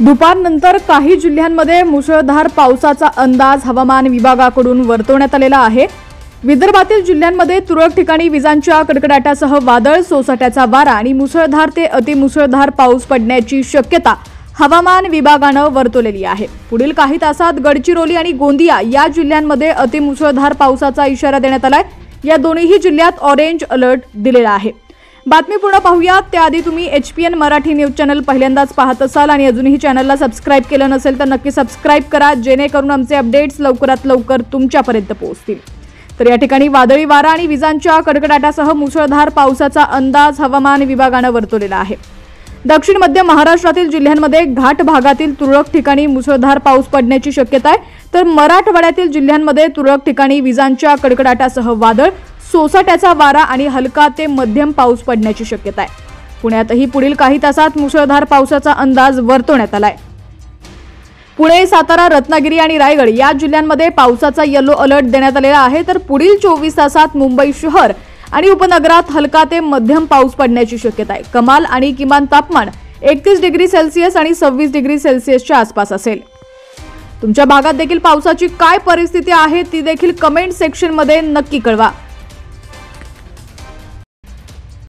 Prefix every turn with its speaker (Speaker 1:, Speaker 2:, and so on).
Speaker 1: दुपारनंतर काही जिल्ह्यांमध्ये मुसळधार पावसाचा अंदाज हवामान विभागाकडून वर्तवण्यात आलेला आहे। विदर्भातील जिल्ह्यांमध्ये तुरळक ठिकाणी विजांच्या कडकडाटासह वादळ, सोसाट्याचा वारा आणि मुसळधार ते अतिमुसळधार पाऊस पडण्याची शक्यता हवामान विभागानं वर्तवलेली आहे। पुढील काही तासात गडचिरोली आणि गोंदिया या जिल्ह्यांमध्ये अतिमुसळधार पावसाचा इशारा देण्यात आलाय। या दोन्ही जिल्ह्यात ऑरेंज अलर्ट दिलेला आहे। बातमी पूर्ण पाहूयात त्याआधी तुम्ही HPN मराठी न्यूज चॅनल पहिल्यांदाच पाहत असाल आणि अजूनही चॅनलला सबस्क्राइब केलं नसेल तर नक्की सबस्क्राइब करा, जेणेकरून आमचे अपडेट्स लवकरात लवकर तुमच्यापर्यंत पोहोचतील। तर या ठिकाणी वादळी वारा आणि विजांच्या कडकडाटासह मुसळधार पावसाचा अंदाज हवामान विभागानं वर्तवलेला आहे। दक्षिण मध्य महाराष्ट्रातील जिल्ह्यांमध्ये घाट भागातील तुरळक ठिकाणी मुसळधार पाऊस पडण्याची शक्यता आहे, तर मराठवाड्यातील जिल्ह्यांमध्ये तुरळक ठिकाणी विजांच्या कडकडाटासह वादळ, सोसाट्याचा वारा आणि हलका ते मध्यम पाऊस पडण्याची शक्यता आहे। पुण्यातही पुढील काही तासात मुसळधार पावसाचा अंदाज वर्तवण्यात आलाय। पुणे, सातारा, रत्नागिरी आणि रायगड या जिल्ह्यांमध्ये पावसाचा येलो अलर्ट देण्यात आलेला आहे, तर पुढील 24 तासात मुंबई शहर आणि उपनगरात हलका ते मध्यम पाऊस पडण्याची शक्यता आहे। कमाल आणि किमान तापमान 31 डिग्री सेल्सिअस आणि 26 डिग्री सेल्सिअसच्या आसपास असेल। तुमच्या भागात देखील पावसाची काय परिस्थिती आहे ती देखील कमेंट सेक्शन मध्ये नक्की कळवा।